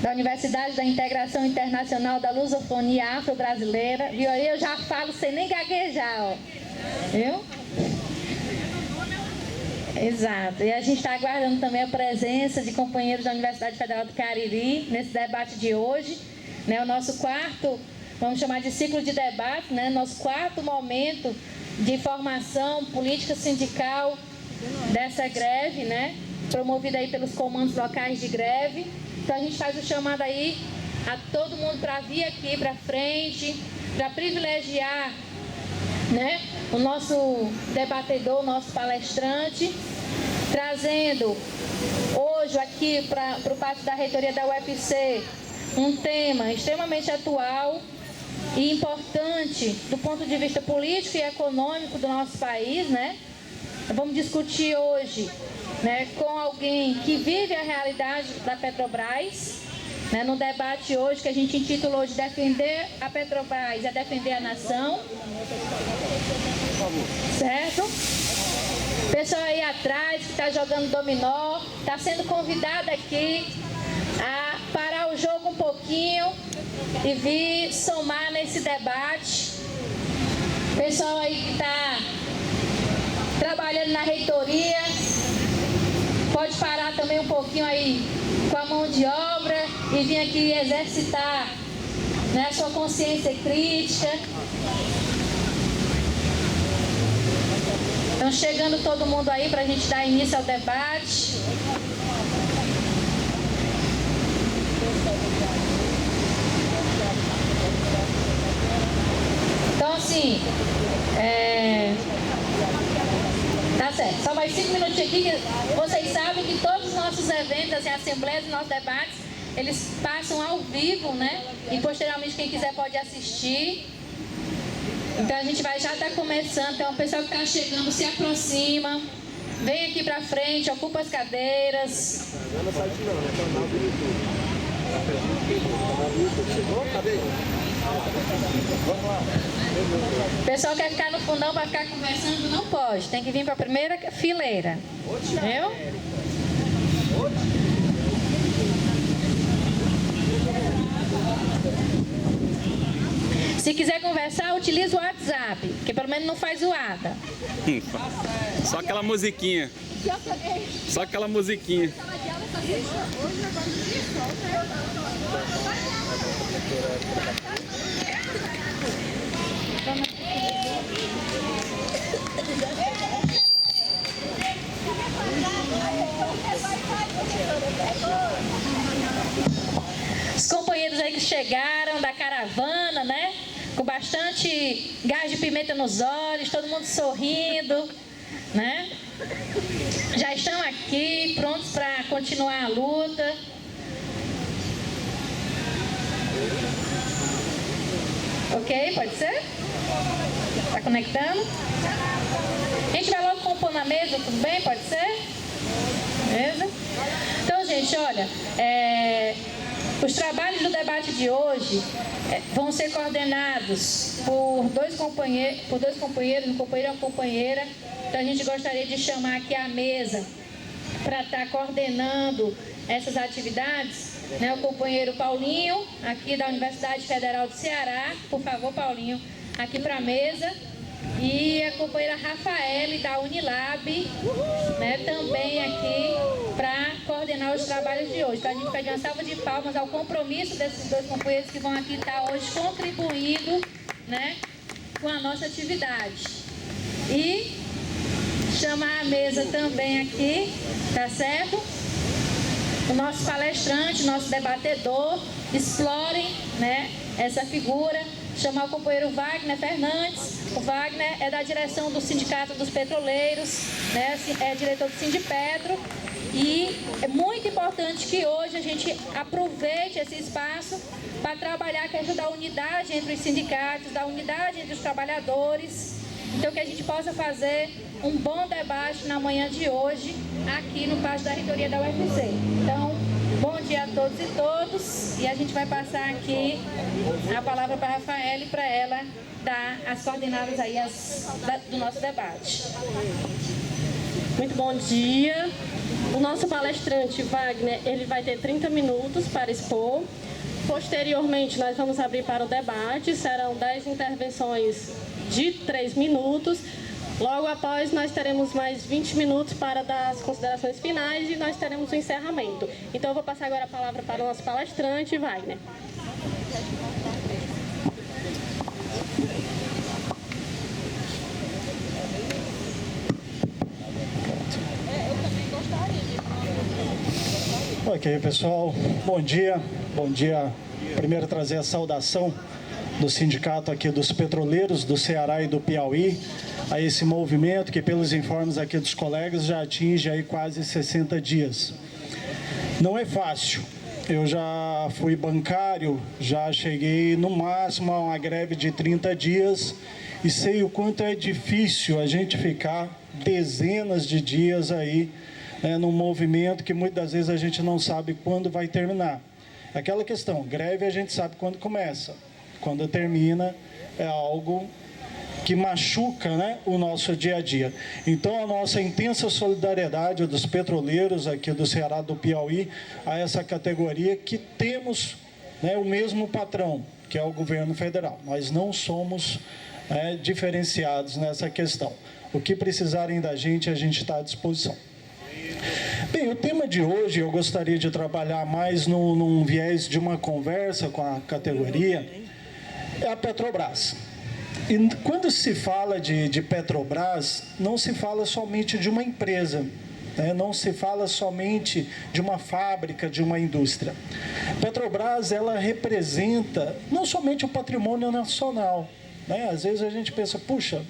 da Universidade da Integração Internacional da Lusofonia Afro-Brasileira. Viu aí? Eu já falo sem nem gaguejar, ó. Viu? Exato. E a gente está aguardando também a presença de companheiros da Universidade Federal do Cariri nesse debate de hoje, né? O nosso quarto, vamos chamar de ciclo de debate, né? Nosso quarto momento de formação política sindical dessa greve, né? Promovida aí pelos comandos locais de greve. Então a gente faz o chamado aí a todo mundo para vir aqui para frente, para privilegiar, né, o nosso debatedor, o nosso palestrante, trazendo hoje aqui para o pátio da reitoria da UFC um tema extremamente atual e importante do ponto de vista político e econômico do nosso país, né? Vamos discutir hoje, né, com alguém que vive a realidade da Petrobras, né, no debate hoje que a gente intitulou de Defender a Petrobras é Defender a Nação. Certo? Pessoal aí atrás que está jogando dominó, está sendo convidado aqui a parar o jogo um pouquinho e vir somar nesse debate. Pessoal aí que está trabalhando na reitoria, pode parar também um pouquinho aí com a mão de obra e vir aqui exercitar, né, a sua consciência crítica. Então chegando todo mundo aí para a gente dar início ao debate. Então assim, tá certo, só mais 5 minutinhos aqui, que vocês sabem que todos os nossos eventos, assim, assembleias e nossos debates, eles passam ao vivo, né? E posteriormente quem quiser pode assistir. Então a gente vai já estar começando, então o pessoal que está chegando se aproxima, vem aqui pra frente, ocupa as cadeiras. Não é no site não, é canal do YouTube. Canal do YouTube. Chegou? Cadê? Vamos lá. O pessoal quer ficar no fundão para ficar conversando, não pode. Tem que vir para a primeira fileira. Viu? Se quiser conversar, utiliza o WhatsApp, que pelo menos não faz zoada. Só aquela musiquinha. Só aquela musiquinha. Os companheiros aí que chegaram da caravana, né? Com bastante gás de pimenta nos olhos, todo mundo sorrindo, né? Já estão aqui, prontos para continuar a luta. Ok, pode ser? Tá conectando? A gente vai logo compor na mesa, tudo bem? Pode ser? Beleza? Então, gente, olha, os trabalhos do debate de hoje vão ser coordenados por dois companheiros, um companheiro e uma companheira. Então, a gente gostaria de chamar aqui a mesa para estar coordenando essas atividades, né? O companheiro Paulinho, aqui da Universidade Federal do Ceará. Por favor, Paulinho, aqui para a mesa. E a companheira Rafaele, da Unilab, né, também aqui para coordenar os trabalhos de hoje. Então a gente pede uma salva de palmas ao compromisso desses dois companheiros que vão aqui estar hoje contribuindo, né, com a nossa atividade. E chamar a mesa também aqui, tá certo? O nosso palestrante, o nosso debatedor, explorem, né, essa figura. Chamar o companheiro Wagner Fernandes. O Wagner é da direção do Sindicato dos Petroleiros, né? É diretor do Sindipetro. E é muito importante que hoje a gente aproveite esse espaço para trabalhar a questão da unidade entre os sindicatos, da unidade entre os trabalhadores. Então que a gente possa fazer um bom debate na manhã de hoje aqui no pátio da reitoria da UFC. Então, bom dia a todos e todas, e a gente vai passar aqui a palavra para a Rafaele, para ela dar as coordenadas aí do nosso debate. Muito bom dia, O nosso palestrante, Wagner, ele vai ter 30 minutos para expor. Posteriormente, nós vamos abrir para o debate. Serão 10 intervenções de 3 minutos. Logo após, nós teremos mais 20 minutos para dar as considerações finais e nós teremos o encerramento. Então, eu vou passar agora a palavra para o nosso palestrante, Wagner. Ok, pessoal, bom dia. Bom dia. Primeiro trazer a saudação do sindicato aqui dos petroleiros do Ceará e do Piauí, a esse movimento que, pelos informes aqui dos colegas, já atinge aí quase 60 dias. Não é fácil. Eu já fui bancário, já cheguei no máximo a uma greve de 30 dias e sei o quanto é difícil a gente ficar dezenas de dias aí, num movimento que muitas das vezes a gente não sabe quando vai terminar. Aquela questão, greve a gente sabe quando começa, quando termina é algo que machuca, o nosso dia a dia. Então, a nossa intensa solidariedade dos petroleiros aqui do Ceará, do Piauí, a essa categoria que temos o mesmo patrão, que é o governo federal. Nós não somos diferenciados nessa questão. O que precisarem da gente, a gente está à disposição. Bem, o tema de hoje eu gostaria de trabalhar mais num viés de uma conversa com a categoria, é a Petrobras. E quando se fala de Petrobras, não se fala somente de uma empresa, não se fala somente de uma fábrica, de uma indústria. Petrobras, ela representa não somente o patrimônio nacional, Às vezes a gente pensa, puxa,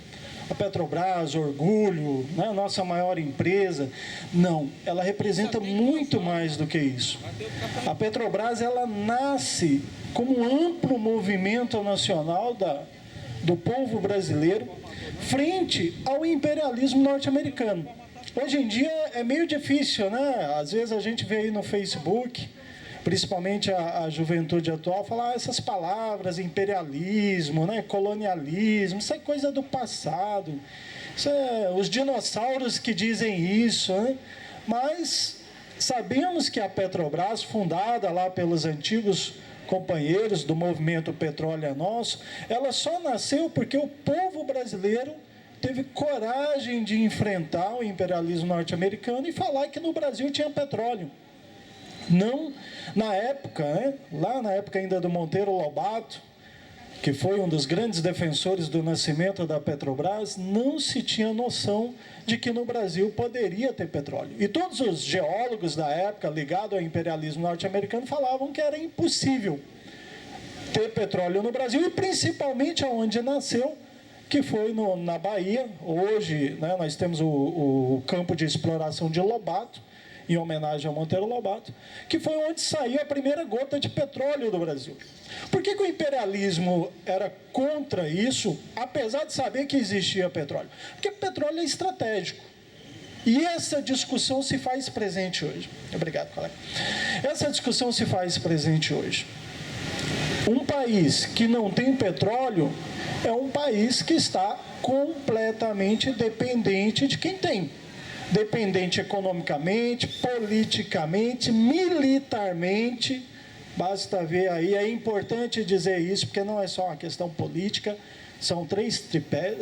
a Petrobras, orgulho, a nossa maior empresa. Não, ela representa muito mais do que isso. A Petrobras, ela nasce como um amplo movimento nacional do povo brasileiro frente ao imperialismo norte-americano. Hoje em dia é meio difícil, Às vezes a gente vê aí no Facebook, principalmente a juventude atual, falar essas palavras, imperialismo, colonialismo, isso é coisa do passado, isso é os dinossauros que dizem isso, Mas sabemos que a Petrobras, fundada lá pelos antigos companheiros do movimento Petróleo é Nosso, ela só nasceu porque o povo brasileiro teve coragem de enfrentar o imperialismo norte-americano e falar que no Brasil tinha petróleo. Não, na época, lá na época ainda do Monteiro Lobato, que foi um dos grandes defensores do nascimento da Petrobras, não se tinha noção de que no Brasil poderia ter petróleo. E todos os geólogos da época, ligados ao imperialismo norte-americano, falavam que era impossível ter petróleo no Brasil, e principalmente aonde nasceu, que foi na Bahia. Hoje, nós temos o campo de exploração de Lobato, em homenagem ao Monteiro Lobato, que foi onde saiu a primeira gota de petróleo do Brasil. Por que o imperialismo era contra isso, apesar de saber que existia petróleo? Porque petróleo é estratégico. E essa discussão se faz presente hoje. Obrigado, colega. Essa discussão se faz presente hoje. Um país que não tem petróleo é um país que está completamente dependente de quem tem. Dependente economicamente, politicamente, militarmente. Basta ver aí, é importante dizer isso, porque não é só uma questão política, são um tripé,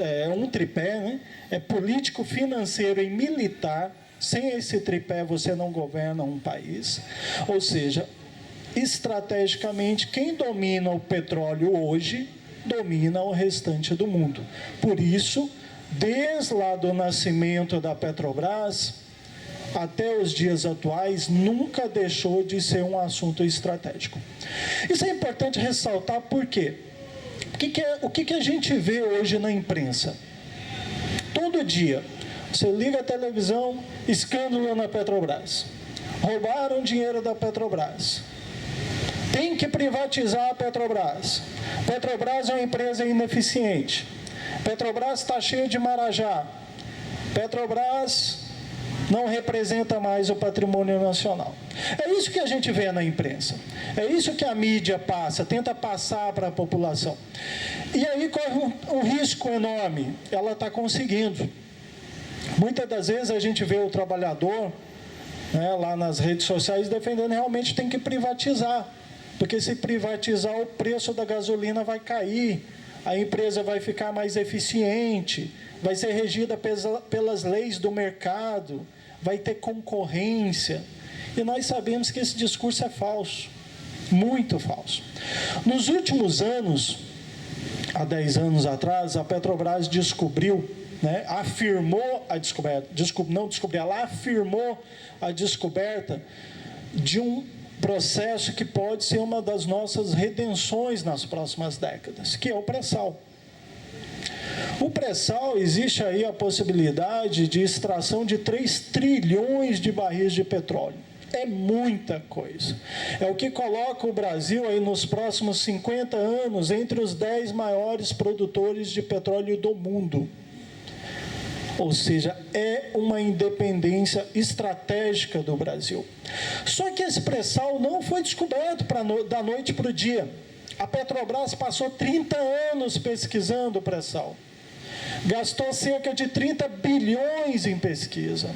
É político, financeiro e militar. Sem esse tripé você não governa um país. Ou seja, estrategicamente, quem domina o petróleo hoje, domina o restante do mundo. Por isso, desde lá do nascimento da Petrobras até os dias atuais, nunca deixou de ser um assunto estratégico. Isso é importante ressaltar, por quê? O que a gente vê hoje na imprensa? Todo dia, você liga a televisão, escândalo na Petrobras. Roubaram dinheiro da Petrobras. Tem que privatizar a Petrobras. Petrobras é uma empresa ineficiente. Petrobras está cheia de marajá. Petrobras não representa mais o patrimônio nacional. É isso que a gente vê na imprensa. É isso que a mídia tenta passar para a população. E aí corre um risco enorme. Ela está conseguindo. Muitas das vezes a gente vê o trabalhador né, lá nas redes sociais, defendendo realmente tem que privatizar, porque se privatizar o preço da gasolina vai cair, a empresa vai ficar mais eficiente, vai ser regida pelas leis do mercado, vai ter concorrência. E nós sabemos que esse discurso é falso, muito falso. Nos últimos anos, há 10 anos atrás, a Petrobras descobriu, né, afirmou a descoberta, ela afirmou a descoberta de um processo que pode ser uma das nossas redenções nas próximas décadas, que é o pré-sal. O pré-sal, existe aí a possibilidade de extração de 3 trilhões de barris de petróleo. É muita coisa. É o que coloca o Brasil aí nos próximos 50 anos entre os 10 maiores produtores de petróleo do mundo. Ou seja, é uma independência estratégica do Brasil. Só que esse pré-sal não foi descoberto da noite para o dia. A Petrobras passou 30 anos pesquisando o pré-sal. Gastou cerca de 30 bilhões em pesquisa.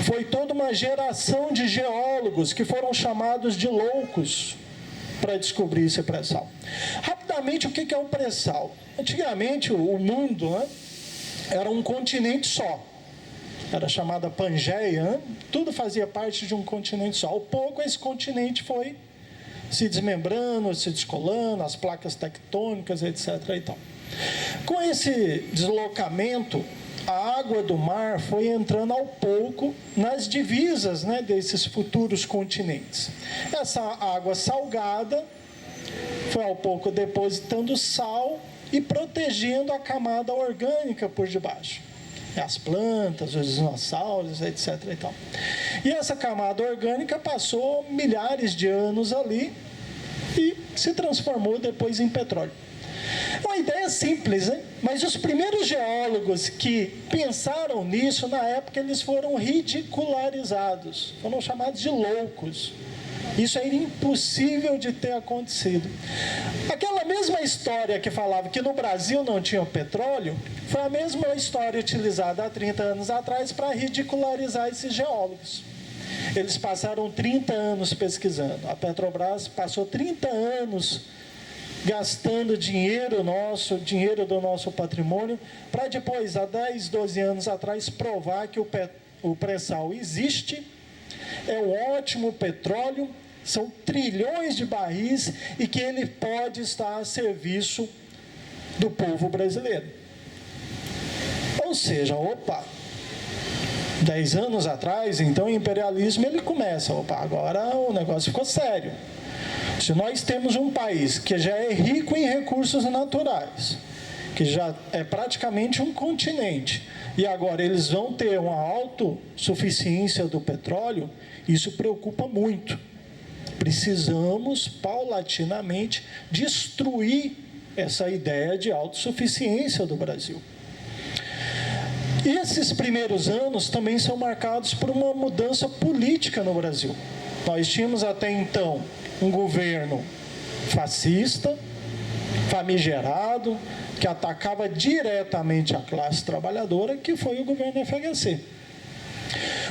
Foi toda uma geração de geólogos que foram chamados de loucos para descobrir esse pré-sal. Rapidamente, o que é o pré-sal? Antigamente, o mundo, né, era um continente só. Era chamada Pangeia, né? Tudo fazia parte de um continente só. Ao pouco, esse continente foi se desmembrando, se descolando, as placas tectônicas, etc. e tal. Com esse deslocamento, a água do mar foi entrando ao pouco nas divisas, né, desses futuros continentes. Essa água salgada foi ao pouco depositando sal e protegendo a camada orgânica por debaixo. As plantas, os dinossauros, etc. e tal. E essa camada orgânica passou milhares de anos ali e se transformou depois em petróleo. Uma ideia simples, né? Mas os primeiros geólogos que pensaram nisso, na época, eles foram ridicularizados, foram chamados de loucos. Isso era impossível de ter acontecido. Aquela mesma história que falava que no Brasil não tinha petróleo, foi a mesma história utilizada há 30 anos atrás para ridicularizar esses geólogos. Eles passaram 30 anos pesquisando. A Petrobras passou 30 anos gastando dinheiro nosso, dinheiro do nosso patrimônio, para depois, há 10, 12 anos atrás, provar que o pré-sal existe, é um ótimo petróleo, são trilhões de barris e que ele pode estar a serviço do povo brasileiro. Ou seja, 10 anos atrás, então, o imperialismo ele começa, agora o negócio ficou sério. Se nós temos um país que já é rico em recursos naturais, que já é praticamente um continente, e agora eles vão ter uma autossuficiência do petróleo, isso preocupa muito. Precisamos, paulatinamente, destruir essa ideia de autossuficiência do Brasil. E esses primeiros anos também são marcados por uma mudança política no Brasil. Nós tínhamos até então um governo fascista, famigerado, que atacava diretamente a classe trabalhadora, que foi o governo FHC.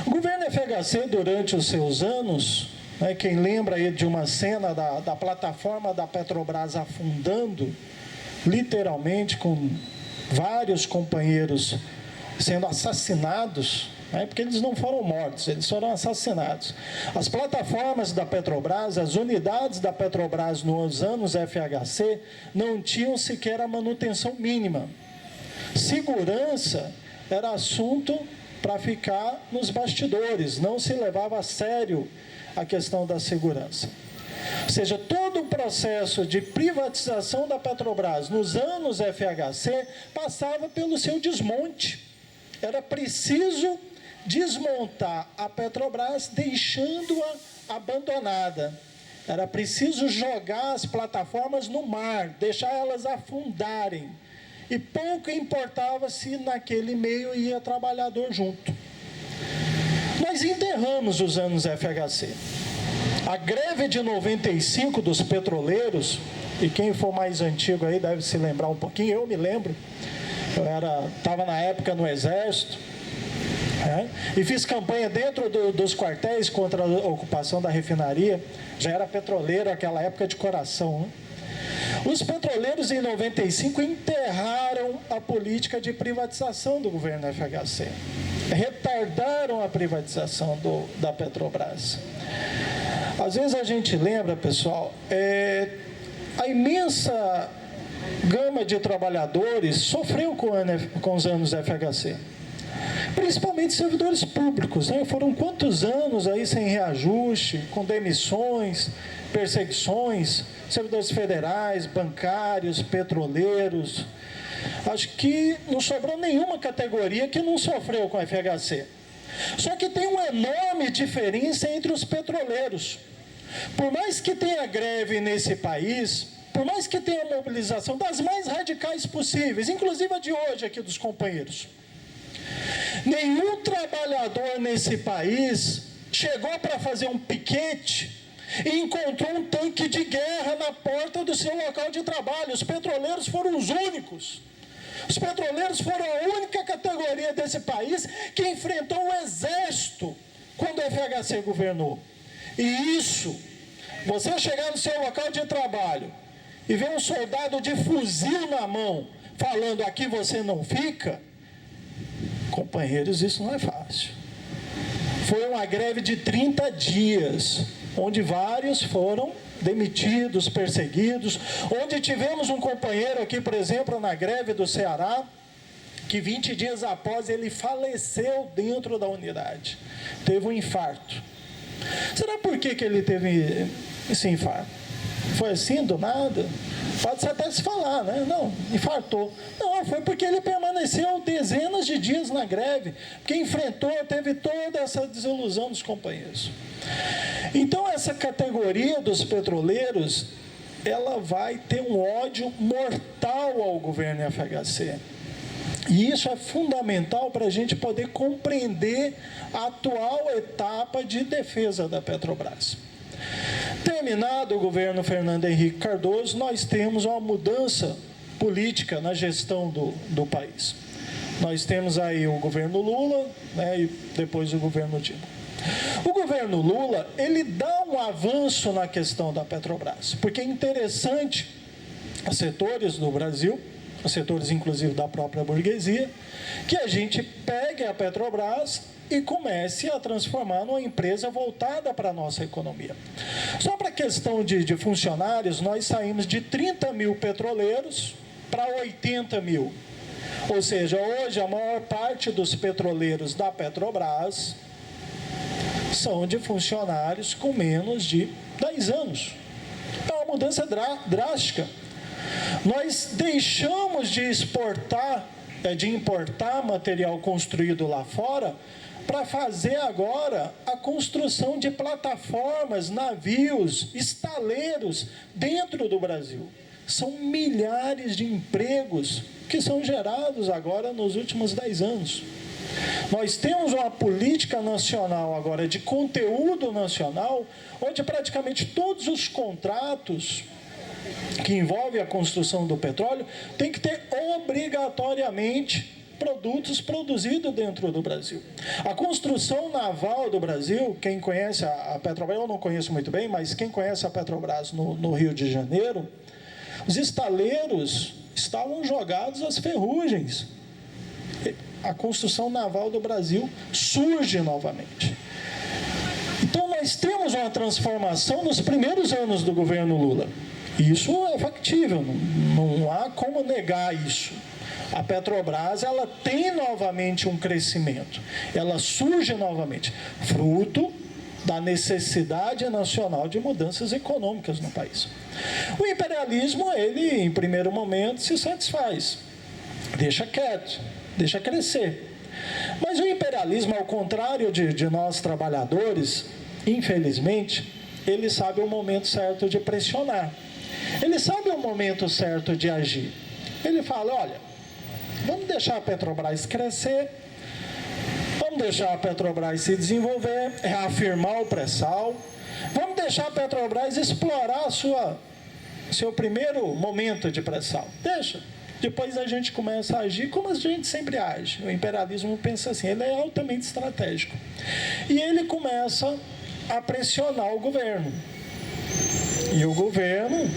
O governo FHC, durante os seus anos, né, quem lembra aí de uma cena da plataforma da Petrobras afundando, literalmente com vários companheiros sendo assassinados, porque eles não foram mortos, eles foram assassinados. As plataformas da Petrobras, as unidades da Petrobras nos anos FHC, não tinham sequer a manutenção mínima. Segurança era assunto para ficar nos bastidores, não se levava a sério a questão da segurança. Ou seja, todo o processo de privatização da Petrobras nos anos FHC passava pelo seu desmonte. Era preciso desmontar a Petrobras, deixando-a abandonada. Era preciso jogar as plataformas no mar, deixar elas afundarem. E pouco importava se naquele meio ia trabalhador junto. Nós enterramos os anos FHC. A greve de 95 dos petroleiros, e quem for mais antigo aí deve se lembrar um pouquinho, eu me lembro, eu estava na época no Exército, E fiz campanha dentro dos quartéis contra a ocupação da refinaria. Já era petroleiro naquela época de coração, né? Os petroleiros, em 95, enterraram a política de privatização do governo FHC. Retardaram a privatização da Petrobras. Às vezes a gente lembra, pessoal, a imensa gama de trabalhadores sofreu com os anos FHC. Principalmente servidores públicos, né? Foram quantos anos aí sem reajuste, com demissões, perseguições, servidores federais, bancários, petroleiros. Acho que não sobrou nenhuma categoria que não sofreu com a FHC. Só que tem uma enorme diferença entre os petroleiros. Por mais que tenha greve nesse país, por mais que tenha mobilização das mais radicais possíveis, inclusive a de hoje aqui dos companheiros, nenhum trabalhador nesse país chegou para fazer um piquete e encontrou um tanque de guerra na porta do seu local de trabalho. Os petroleiros foram os únicos. Os petroleiros foram a única categoria desse país que enfrentou o exército quando o FHC governou. E isso, você chegar no seu local de trabalho e ver um soldado de fuzil na mão falando aqui você não fica, companheiros, isso não é fácil. Foi uma greve de 30 dias, onde vários foram demitidos, perseguidos, onde tivemos um companheiro aqui, por exemplo, na greve do Ceará, que 20 dias após ele faleceu dentro da unidade. Teve um infarto. Será por que ele teve esse infarto? Foi assim, do nada? Pode até se falar, né? Não, infartou. Não, foi porque ele permaneceu dezenas de dias na greve, porque enfrentou, teve toda essa desilusão dos companheiros. Então, essa categoria dos petroleiros, ela vai ter um ódio mortal ao governo FHC. E isso é fundamental para a gente poder compreender a atual etapa de defesa da Petrobras. Terminado o governo Fernando Henrique Cardoso, nós temos uma mudança política na gestão do país. Nós temos aí o governo Lula, né, e depois o governo Dilma. O governo Lula, ele dá um avanço na questão da Petrobras, porque é interessante os setores do Brasil, os setores inclusive da própria burguesia, que a gente pegue a Petrobras e comece a transformar numa empresa voltada para a nossa economia. Só para a questão de funcionários, nós saímos de 30 mil petroleiros para 80 mil. Ou seja, hoje a maior parte dos petroleiros da Petrobras são de funcionários com menos de 10 anos. É uma mudança drástica. Nós deixamos de importar material construído lá fora para fazer agora a construção de plataformas, navios, estaleiros dentro do Brasil. São milhares de empregos que são gerados agora nos últimos 10 anos. Nós temos uma política nacional agora de conteúdo nacional, onde praticamente todos os contratos que envolvem a construção do petróleo tem que ter obrigatoriamente produtos produzidos dentro do Brasil. A construção naval do Brasil, quem conhece a Petrobras, eu não conheço muito bem, mas quem conhece a Petrobras no Rio de Janeiro, os estaleiros estavam jogados às ferrugens. A construção naval do Brasil surge novamente. Então, nós temos uma transformação nos primeiros anos do governo Lula. Isso é factível, não há como negar isso. A Petrobras, ela tem novamente um crescimento, ela surge novamente, fruto da necessidade nacional de mudanças econômicas no país. O imperialismo, ele, em primeiro momento, se satisfaz, deixa quieto, deixa crescer. Mas o imperialismo, ao contrário de nós trabalhadores, infelizmente, ele sabe o momento certo de pressionar. Ele sabe o momento certo de agir. Ele fala, olha, vamos deixar a Petrobras crescer, vamos deixar a Petrobras se desenvolver, reafirmar o pré-sal, vamos deixar a Petrobras explorar seu primeiro momento de pré-sal. Deixa. depois a gente começa a agir como a gente sempre age. O imperialismo pensa assim, ele é altamente estratégico. E ele começa a pressionar o governo. E o governo,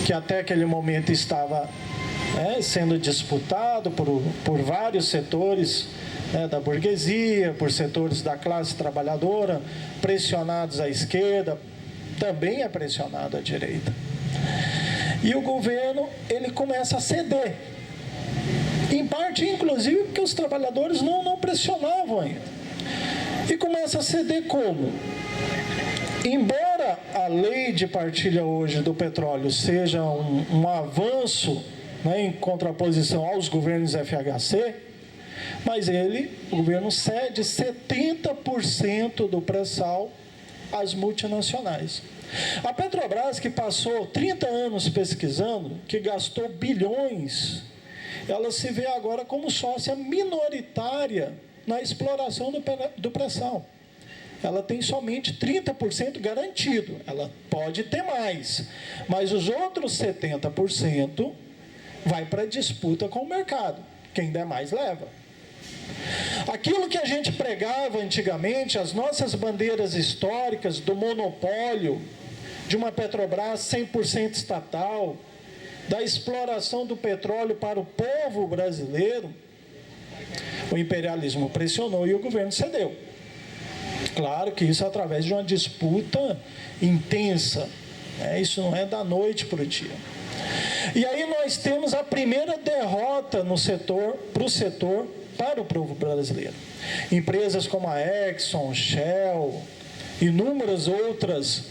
que até aquele momento estava sendo disputado por vários setores da burguesia, por setores da classe trabalhadora, pressionados à esquerda, também é pressionado à direita. E o governo, ele começa a ceder. Em parte, inclusive, porque os trabalhadores não pressionavam ainda. E começa a ceder como? Embora a lei de partilha hoje do petróleo seja um avanço, em contraposição aos governos FHC, mas o governo cede 70% do pré-sal às multinacionais. A Petrobras, que passou 30 anos pesquisando, que gastou bilhões, ela se vê agora como sócia minoritária na exploração do pré-sal. Ela tem somente 30% garantido. Ela pode ter mais, mas os outros 70% vai para a disputa com o mercado. Quem der mais, leva. Aquilo que a gente pregava antigamente, as nossas bandeiras históricas do monopólio, de uma Petrobras 100% estatal, da exploração do petróleo para o povo brasileiro, o imperialismo pressionou e o governo cedeu. Claro que isso é através de uma disputa intensa, isso não é da noite para o dia. E aí nós temos a primeira derrota no setor, para o povo brasileiro. Empresas como a Exxon, Shell, inúmeras outras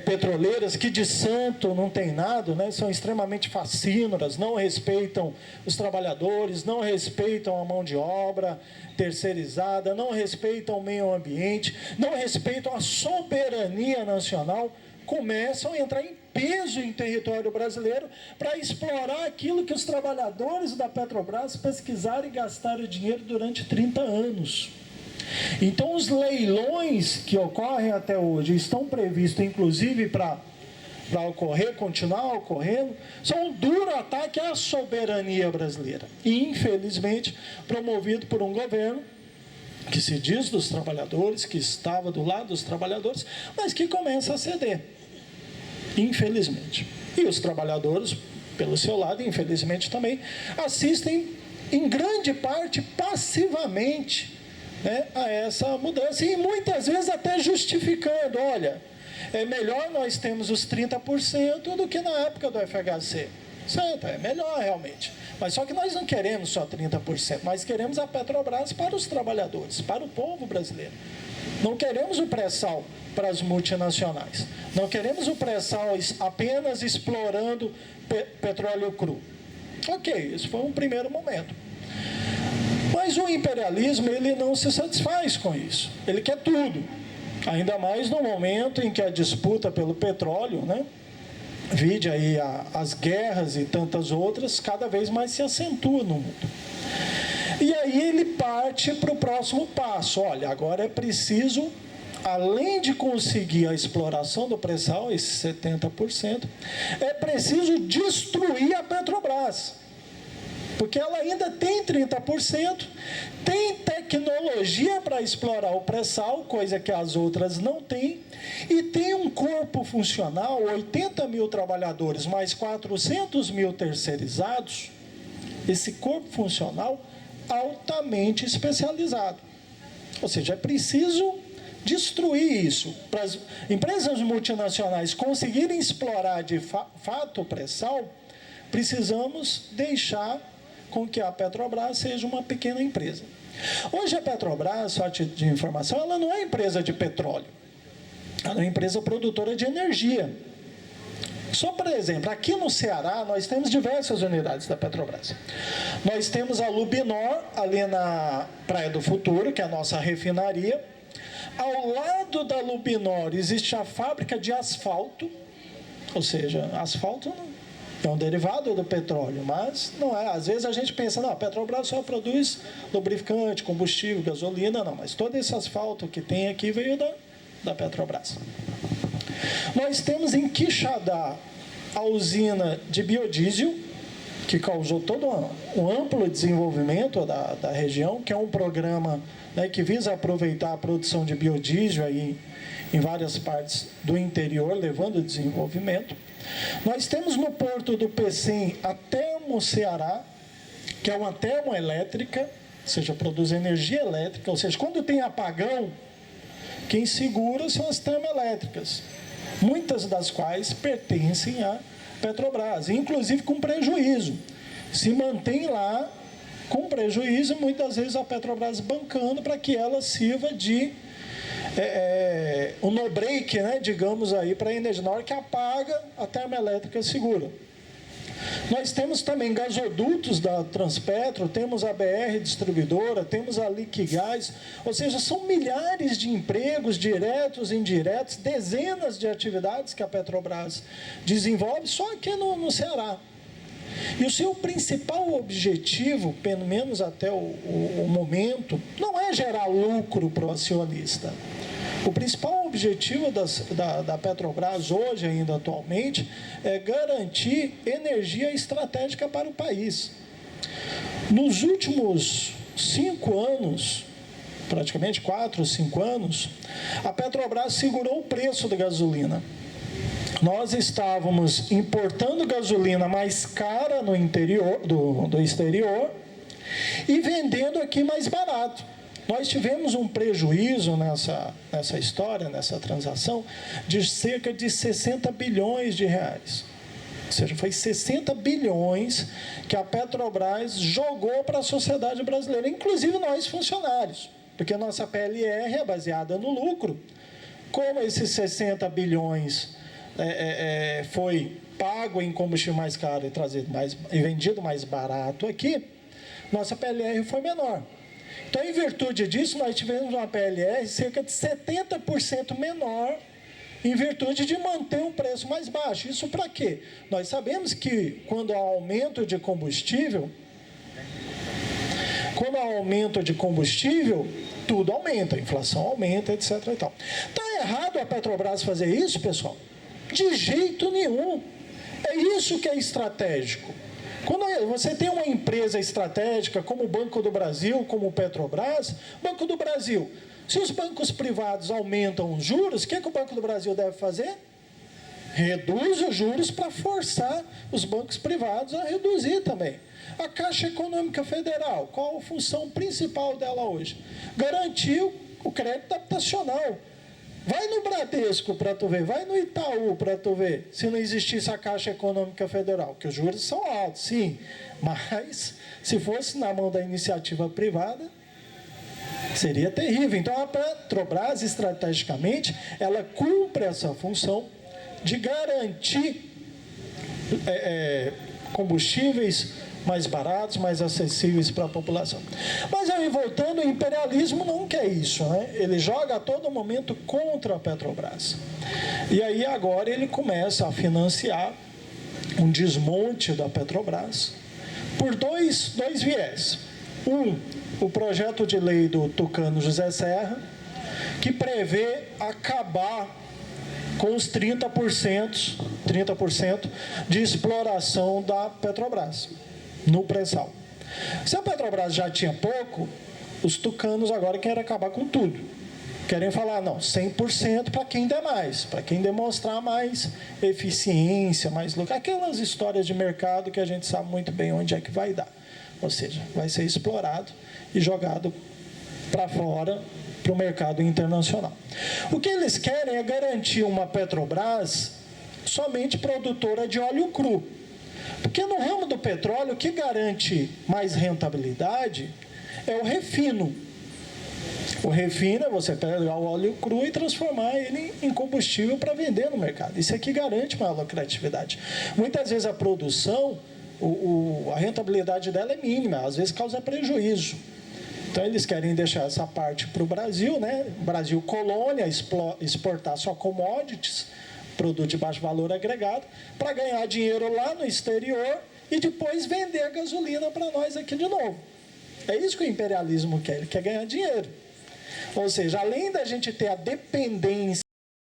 petroleiras que de santo não tem nada, são extremamente facínoras, não respeitam os trabalhadores, não respeitam a mão de obra terceirizada, não respeitam o meio ambiente, não respeitam a soberania nacional, começam a entrar em peso em território brasileiro para explorar aquilo que os trabalhadores da Petrobras pesquisaram e gastaram dinheiro durante 30 anos. Então, os leilões que ocorrem até hoje estão previstos, inclusive, para continuar ocorrendo, são um duro ataque à soberania brasileira. E, infelizmente, promovido por um governo que se diz dos trabalhadores, que estava do lado dos trabalhadores, mas que começa a ceder, infelizmente. E os trabalhadores, pelo seu lado, infelizmente também, assistem, em grande parte, passivamente, a essa mudança, e muitas vezes até justificando, olha, é melhor nós termos os 30% do que na época do FHC. Certo, é melhor realmente. Mas só que nós não queremos só 30%, nós queremos a Petrobras para os trabalhadores, para o povo brasileiro. Não queremos o pré-sal para as multinacionais. Não queremos o pré-sal apenas explorando petróleo cru. Ok, isso foi um primeiro momento. Mas o imperialismo, ele não se satisfaz com isso. Ele quer tudo. Ainda mais no momento em que a disputa pelo petróleo, vide aí as guerras e tantas outras, cada vez mais se acentua no mundo. E aí ele parte para o próximo passo. Olha, agora é preciso, além de conseguir a exploração do pré-sal, esses 70%, é preciso destruir a Petrobras. Porque ela ainda tem 30%, tem tecnologia para explorar o pré-sal, coisa que as outras não têm, e tem um corpo funcional, 80 mil trabalhadores, mais 400 mil terceirizados, esse corpo funcional altamente especializado. Ou seja, é preciso destruir isso. Para as empresas multinacionais conseguirem explorar de fato o pré-sal, precisamos deixar com que a Petrobras seja uma pequena empresa. Hoje a Petrobras, só de informação, ela não é empresa de petróleo. Ela é uma empresa produtora de energia. Só por exemplo, aqui no Ceará, nós temos diversas unidades da Petrobras. Nós temos a Lubinor, ali na Praia do Futuro, que é a nossa refinaria. Ao lado da Lubinor existe a fábrica de asfalto, ou seja, asfalto é um derivado do petróleo, mas não é. Às vezes a gente pensa, não, a Petrobras só produz lubrificante, combustível, gasolina, não. Mas todo esse asfalto que tem aqui veio da Petrobras. Nós temos em Quixadá a usina de biodiesel, que causou todo um amplo desenvolvimento da região, que é um programa, né, que visa aproveitar a produção de biodiesel aí em várias partes do interior, levando desenvolvimento. Nós temos no porto do Pecém a Termo Ceará, que é uma termoelétrica, ou seja, produz energia elétrica, ou seja, quando tem apagão, quem segura são as termoelétricas, muitas das quais pertencem à Petrobras, inclusive com prejuízo. Se mantém lá com prejuízo, muitas vezes a Petrobras bancando para que ela sirva de um no-break, né, digamos aí, para a energia. Na hora que apaga, a termoelétrica segura. Nós temos também gasodutos da Transpetro, temos a BR Distribuidora, temos a Liquigás, ou seja, são milhares de empregos diretos e indiretos, dezenas de atividades que a Petrobras desenvolve só aqui no Ceará. E o seu principal objetivo, pelo menos até o momento, não é gerar lucro para o acionista. O principal objetivo da Petrobras hoje, ainda atualmente, é garantir energia estratégica para o país. Nos últimos 5 anos, praticamente 4 ou 5 anos, a Petrobras segurou o preço da gasolina. Nós estávamos importando gasolina mais cara no interior, do exterior e vendendo aqui mais barato. Nós tivemos um prejuízo nessa história, nessa transação, de cerca de 60 bilhões de reais. Ou seja, foi 60 bilhões que a Petrobras jogou para a sociedade brasileira, inclusive nós funcionários, porque a nossa PLR é baseada no lucro. Como esses 60 bilhões foi pago em combustível mais caro e vendido mais barato aqui, nossa PLR foi menor. Então, em virtude disso, nós tivemos uma PLR cerca de 70% menor, em virtude de manter um preço mais baixo. Isso para quê? Nós sabemos que quando há aumento de combustível, tudo aumenta, a inflação aumenta, etc. Está errado a Petrobras fazer isso, pessoal? De jeito nenhum. É isso que é estratégico. Quando você tem uma empresa estratégica como o Banco do Brasil, como o Petrobras, Banco do Brasil, se os bancos privados aumentam os juros, o que o Banco do Brasil deve fazer? Reduz os juros para forçar os bancos privados a reduzir também. A Caixa Econômica Federal, qual a função principal dela hoje? Garantir o crédito habitacional. Vai no Bradesco para tu ver, vai no Itaú para tu ver, se não existisse a Caixa Econômica Federal, que os juros são altos, sim, mas se fosse na mão da iniciativa privada, seria terrível. Então, a Petrobras, estrategicamente, ela cumpre essa função de garantir combustíveis mais baratos, mais acessíveis para a população. Mas aí, voltando, o imperialismo não quer isso, né? Ele joga a todo momento contra a Petrobras. E aí agora ele começa a financiar um desmonte da Petrobras por dois viés. O projeto de lei do tucano José Serra, que prevê acabar com os 30% de exploração da Petrobras no pré-sal. Se a Petrobras já tinha pouco, os tucanos agora querem acabar com tudo. Querem falar, não, 100% para quem der mais, para quem demonstrar mais eficiência, mais lucro. Aquelas histórias de mercado que a gente sabe muito bem onde é que vai dar. Ou seja, vai ser explorado e jogado para fora, para o mercado internacional. O que eles querem é garantir uma Petrobras somente produtora de óleo cru. Porque no ramo do petróleo, o que garante mais rentabilidade é o refino. O refino é você pegar o óleo cru e transformar ele em combustível para vender no mercado. Isso aqui garante maior lucratividade. Muitas vezes a produção, a rentabilidade dela é mínima, às vezes causa prejuízo. Então, eles querem deixar essa parte para o Brasil, né? Brasil colônia, exportar só commodities, produto de baixo valor agregado, para ganhar dinheiro lá no exterior e depois vender a gasolina para nós aqui de novo. É isso que o imperialismo quer, ele quer ganhar dinheiro. Ou seja, além da gente ter a dependência